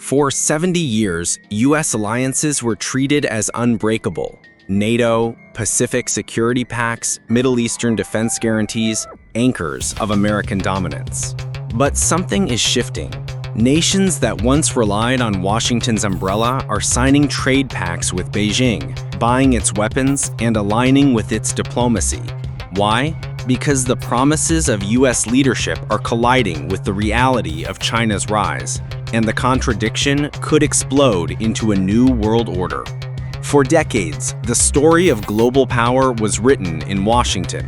For 70 years, U.S. alliances were treated as unbreakable. NATO, Pacific security pacts, Middle Eastern defense guarantees, anchors of American dominance. But something is shifting. Nations that once relied on Washington's umbrella are signing trade pacts with Beijing, buying its weapons and aligning with its diplomacy. Why? Because the promises of U.S. leadership are colliding with the reality of China's rise, and the contradiction could explode into a new world order. For decades, the story of global power was written in Washington.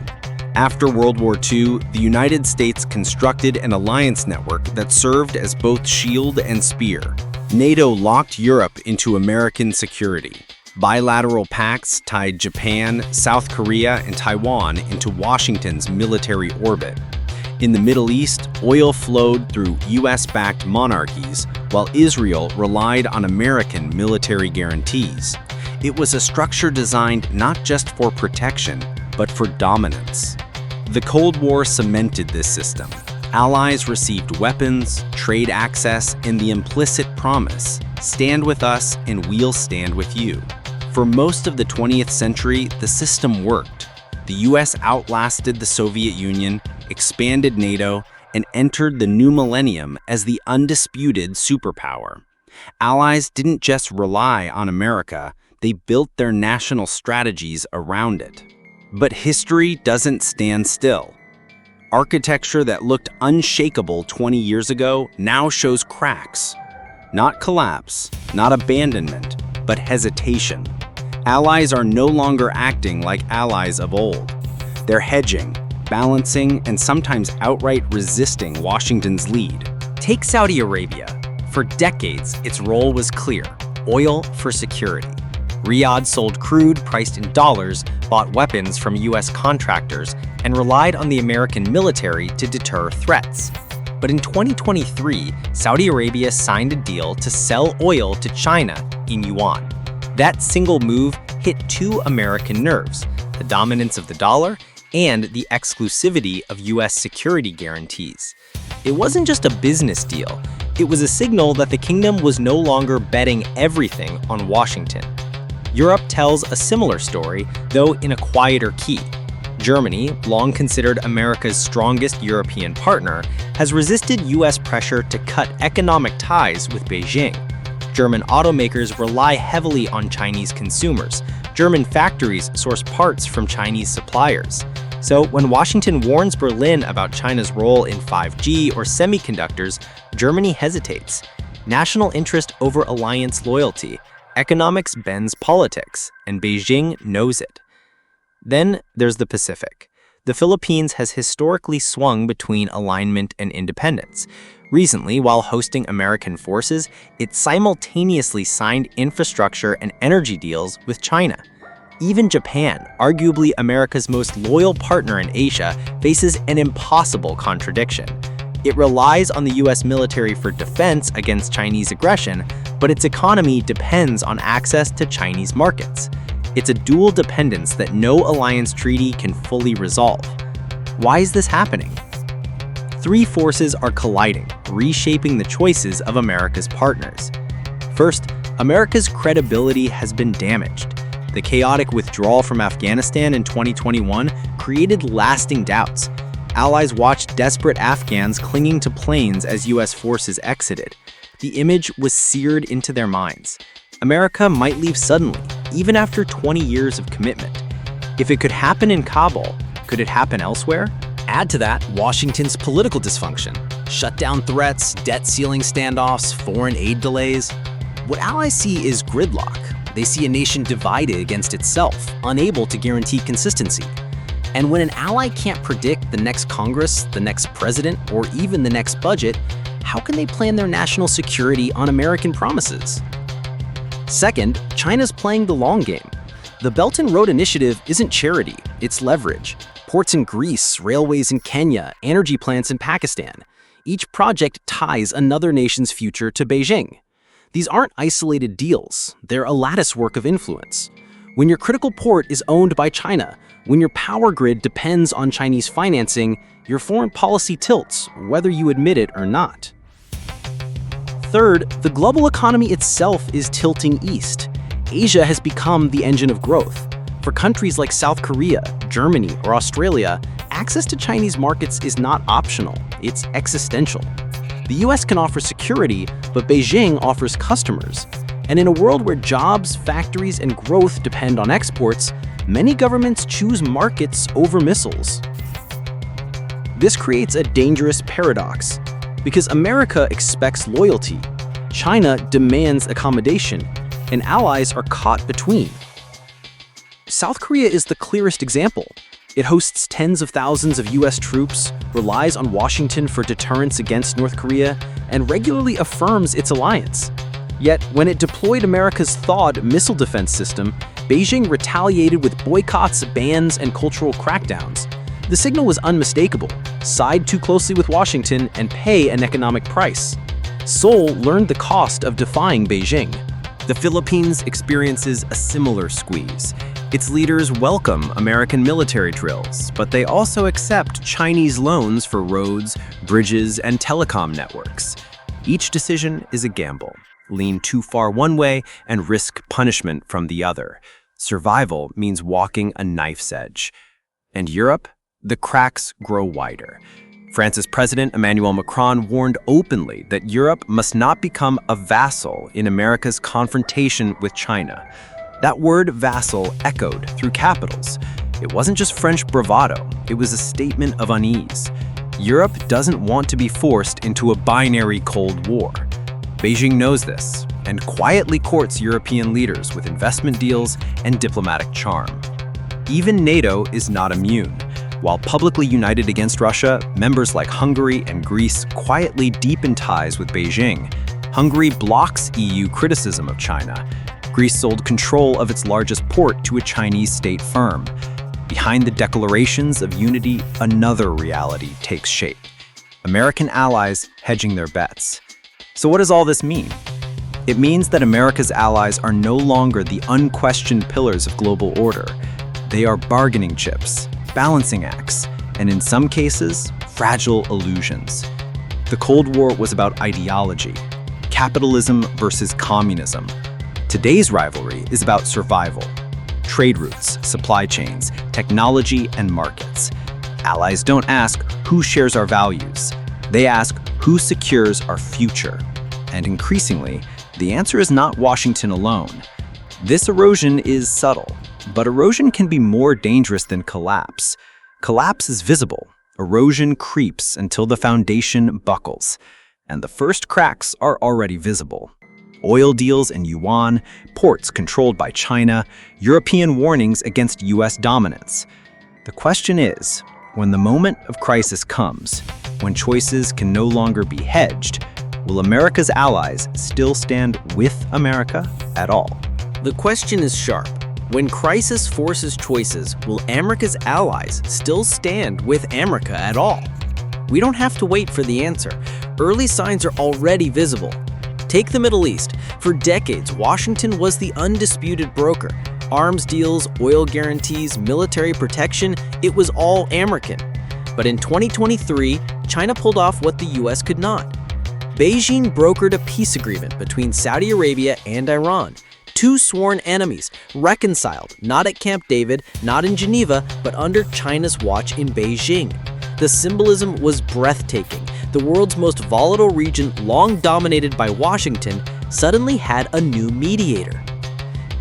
After World War II, the United States constructed an alliance network that served as both shield and spear. NATO locked Europe into American security. Bilateral pacts tied Japan, South Korea, and Taiwan into Washington's military orbit. In the Middle East, oil flowed through US-backed monarchies, while Israel relied on American military guarantees. It was a structure designed not just for protection, but for dominance. The Cold War cemented this system. Allies received weapons, trade access, and the implicit promise, stand with us and we'll stand with you. For most of the 20th century, the system worked. The US outlasted the Soviet Union, expanded NATO, and entered the new millennium as the undisputed superpower. Allies didn't just rely on America, they built their national strategies around it. But history doesn't stand still. Architecture that looked unshakable 20 years ago now shows cracks. Not collapse, not abandonment, but hesitation. Allies are no longer acting like allies of old. They're hedging, balancing, and sometimes outright resisting Washington's lead. Take Saudi Arabia. For decades, its role was clear: oil for security. Riyadh sold crude priced in dollars, bought weapons from U.S. contractors, and relied on the American military to deter threats. But in 2023, Saudi Arabia signed a deal to sell oil to China in yuan. That single move hit two American nerves: the dominance of the dollar and the exclusivity of U.S. security guarantees. It wasn't just a business deal. It was a signal that the kingdom was no longer betting everything on Washington. Europe tells a similar story, though in a quieter key. Germany, long considered America's strongest European partner, has resisted U.S. pressure to cut economic ties with Beijing. German automakers rely heavily on Chinese consumers. German factories source parts from Chinese suppliers. So when Washington warns Berlin about China's role in 5G or semiconductors, Germany hesitates. National interest over alliance loyalty. Economics bends politics, and Beijing knows it. Then there's the Pacific. The Philippines has historically swung between alignment and independence. Recently, while hosting American forces, it simultaneously signed infrastructure and energy deals with China. Even Japan, arguably America's most loyal partner in Asia, faces an impossible contradiction. It relies on the U.S. military for defense against Chinese aggression, but its economy depends on access to Chinese markets. It's a dual dependence that no alliance treaty can fully resolve. Why is this happening? Three forces are colliding, reshaping the choices of America's partners. First, America's credibility has been damaged. The chaotic withdrawal from Afghanistan in 2021 created lasting doubts. Allies watched desperate Afghans clinging to planes as U.S. forces exited. The image was seared into their minds. America might leave suddenly, even after 20 years of commitment. If it could happen in Kabul, could it happen elsewhere? Add to that Washington's political dysfunction, shutdown threats, debt ceiling standoffs, foreign aid delays. What allies see is gridlock. They see a nation divided against itself, unable to guarantee consistency. And when an ally can't predict the next Congress, the next president, or even the next budget, how can they plan their national security on American promises? Second, China's playing the long game. The Belt and Road Initiative isn't charity, it's leverage. Ports in Greece, railways in Kenya, energy plants in Pakistan. Each project ties another nation's future to Beijing. These aren't isolated deals, they're a lattice work of influence. When your critical port is owned by China, when your power grid depends on Chinese financing, your foreign policy tilts, whether you admit it or not. Third, the global economy itself is tilting east. Asia has become the engine of growth. For countries like South Korea, Germany, or Australia, access to Chinese markets is not optional, it's existential. The US can offer security, but Beijing offers customers. And in a world where jobs, factories, and growth depend on exports, many governments choose markets over missiles. This creates a dangerous paradox. Because America expects loyalty, China demands accommodation, and allies are caught between. South Korea is the clearest example. It hosts tens of thousands of US troops, relies on Washington for deterrence against North Korea, and regularly affirms its alliance. Yet, when it deployed America's THAAD missile defense system, Beijing retaliated with boycotts, bans, and cultural crackdowns. The signal was unmistakable: side too closely with Washington and pay an economic price. Seoul learned the cost of defying Beijing. The Philippines experiences a similar squeeze. Its leaders welcome American military drills, but they also accept Chinese loans for roads, bridges, and telecom networks. Each decision is a gamble. Lean too far one way and risk punishment from the other. Survival means walking a knife's edge. And Europe? The cracks grow wider. France's President Emmanuel Macron warned openly that Europe must not become a vassal in America's confrontation with China. That word vassal echoed through capitals. It wasn't just French bravado, it was a statement of unease. Europe doesn't want to be forced into a binary Cold War. Beijing knows this and quietly courts European leaders with investment deals and diplomatic charm. Even NATO is not immune. While publicly united against Russia, members like Hungary and Greece quietly deepen ties with Beijing. Hungary blocks EU criticism of China. Greece sold control of its largest port to a Chinese state firm. Behind the declarations of unity, another reality takes shape. American allies hedging their bets. So what does all this mean? It means that America's allies are no longer the unquestioned pillars of global order. They are bargaining chips, balancing acts, and in some cases, fragile illusions. The Cold War was about ideology, capitalism versus communism. Today's rivalry is about survival, trade routes, supply chains, technology, and markets. Allies don't ask who shares our values. They ask who secures our future. And increasingly, the answer is not Washington alone. This erosion is subtle. But erosion can be more dangerous than collapse. Collapse is visible. Erosion creeps until the foundation buckles. And the first cracks are already visible. Oil deals in yuan, ports controlled by China, European warnings against US dominance. The question is, when the moment of crisis comes, when choices can no longer be hedged, will America's allies still stand with America at all? The question is sharp. When crisis forces choices, will America's allies still stand with America at all? We don't have to wait for the answer. Early signs are already visible. Take the Middle East. For decades, Washington was the undisputed broker. Arms deals, oil guarantees, military protection, it was all American. But in 2023, China pulled off what the US could not. Beijing brokered a peace agreement between Saudi Arabia and Iran. Two sworn enemies, reconciled, not at Camp David, not in Geneva, but under China's watch in Beijing. The symbolism was breathtaking. The world's most volatile region, long dominated by Washington, suddenly had a new mediator.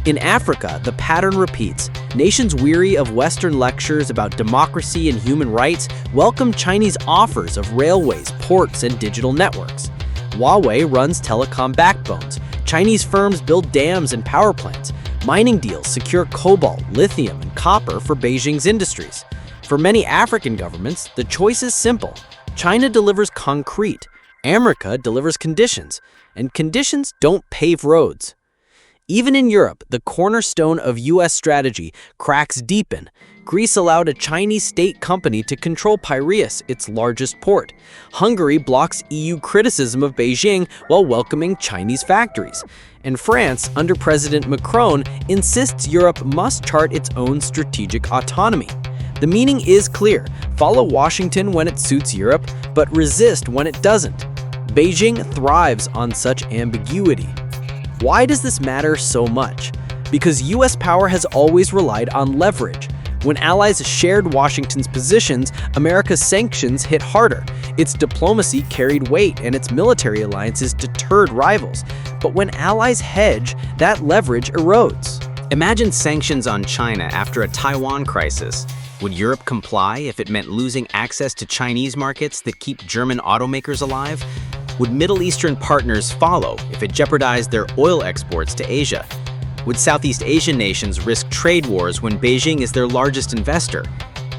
In Africa, the pattern repeats. Nations weary of Western lectures about democracy and human rights welcome Chinese offers of railways, ports, and digital networks. Huawei runs telecom backbones. Chinese firms build dams and power plants. Mining deals secure cobalt, lithium, and copper for Beijing's industries. For many African governments, the choice is simple. China delivers concrete, America delivers conditions, and conditions don't pave roads. Even in Europe, the cornerstone of US strategy, cracks deepen. Greece allowed a Chinese state company to control Piraeus, its largest port. Hungary blocks EU criticism of Beijing while welcoming Chinese factories. And France, under President Macron, insists Europe must chart its own strategic autonomy. The meaning is clear: follow Washington when it suits Europe, but resist when it doesn't. Beijing thrives on such ambiguity. Why does this matter so much? Because US power has always relied on leverage. When allies shared Washington's positions, America's sanctions hit harder. Its diplomacy carried weight, and its military alliances deterred rivals. But when allies hedge, that leverage erodes. Imagine sanctions on China after a Taiwan crisis. Would Europe comply if it meant losing access to Chinese markets that keep German automakers alive? Would Middle Eastern partners follow if it jeopardized their oil exports to Asia? Would Southeast Asian nations risk trade wars when Beijing is their largest investor?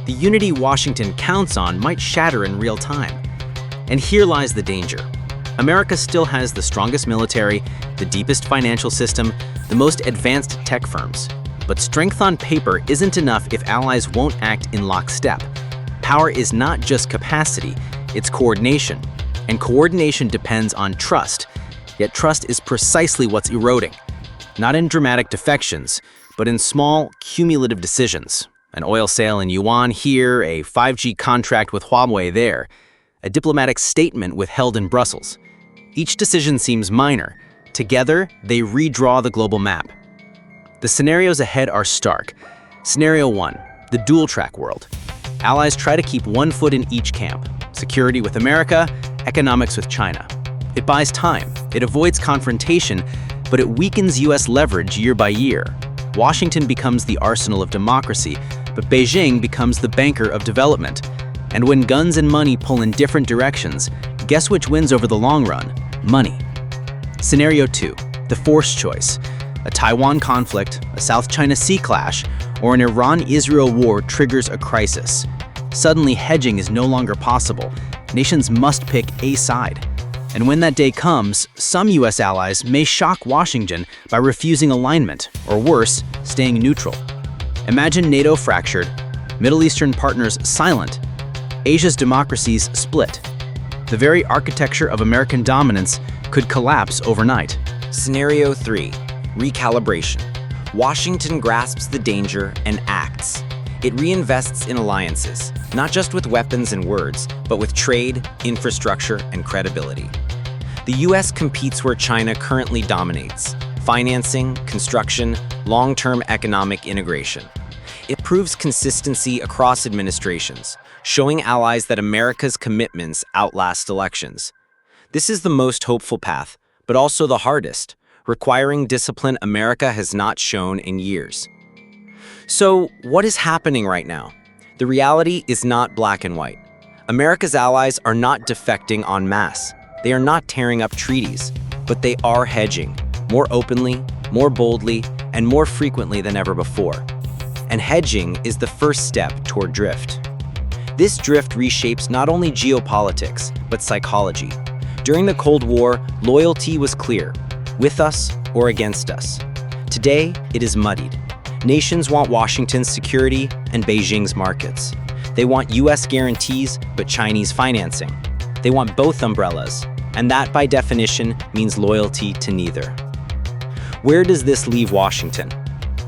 The unity Washington counts on might shatter in real time. And here lies the danger. America still has the strongest military, the deepest financial system, the most advanced tech firms. But strength on paper isn't enough if allies won't act in lockstep. Power is not just capacity, it's coordination. And coordination depends on trust. Yet trust is precisely what's eroding. Not in dramatic defections, but in small, cumulative decisions. An oil sale in yuan here, a 5G contract with Huawei there, a diplomatic statement withheld in Brussels. Each decision seems minor. Together, they redraw the global map. The scenarios ahead are stark. Scenario 1, the dual-track world. Allies try to keep one foot in each camp. Security with America, economics with China. It buys time, it avoids confrontation, but it weakens US leverage year by year. Washington becomes the arsenal of democracy, but Beijing becomes the banker of development. And when guns and money pull in different directions, guess which wins over the long run? Money. Scenario 2, the forced choice. A Taiwan conflict, a South China Sea clash, or an Iran-Israel war triggers a crisis. Suddenly, hedging is no longer possible. Nations must pick a side. And when that day comes, some US allies may shock Washington by refusing alignment, or worse, staying neutral. Imagine NATO fractured, Middle Eastern partners silent, Asia's democracies split. The very architecture of American dominance could collapse overnight. Scenario 3, recalibration. Washington grasps the danger and acts. It reinvests in alliances, not just with weapons and words, but with trade, infrastructure, and credibility. The US competes where China currently dominates: financing, construction, long-term economic integration. It proves consistency across administrations, showing allies that America's commitments outlast elections. This is the most hopeful path, but also the hardest, requiring discipline America has not shown in years. So, what is happening right now? The reality is not black and white. America's allies are not defecting en masse. They are not tearing up treaties, but they are hedging, more openly, more boldly, and more frequently than ever before. And hedging is the first step toward drift. This drift reshapes not only geopolitics, but psychology. During the Cold War, loyalty was clear: with us or against us. Today, it is muddied. Nations want Washington's security and Beijing's markets. They want US guarantees, but Chinese financing. They want both umbrellas, and that by definition means loyalty to neither. Where does this leave Washington?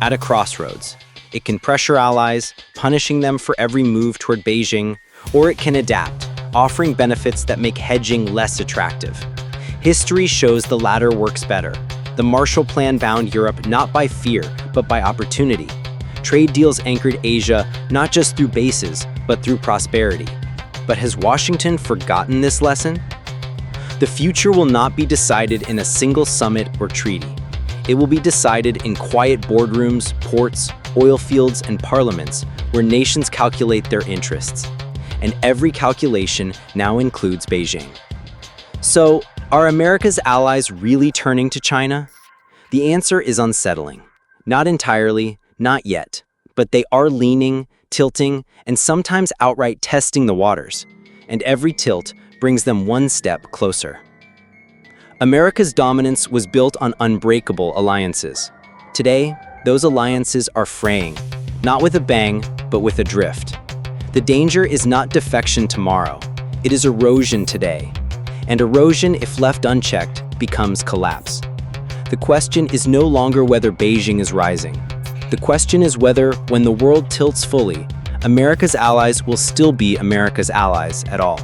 At a crossroads. It can pressure allies, punishing them for every move toward Beijing, or it can adapt, offering benefits that make hedging less attractive. History shows the latter works better. The Marshall Plan bound Europe not by fear, but by opportunity. Trade deals anchored Asia not just through bases, but through prosperity. But has Washington forgotten this lesson? The future will not be decided in a single summit or treaty. It will be decided in quiet boardrooms, ports, oil fields, and parliaments where nations calculate their interests. And every calculation now includes Beijing. So, are America's allies really turning to China? The answer is unsettling. Not entirely, not yet, but they are leaning, tilting, and sometimes outright testing the waters. And every tilt brings them one step closer. America's dominance was built on unbreakable alliances. Today, those alliances are fraying, not with a bang, but with a drift. The danger is not defection tomorrow, it is erosion today. And erosion, if left unchecked, becomes collapse. The question is no longer whether Beijing is rising. The question is whether, when the world tilts fully, America's allies will still be America's allies at all.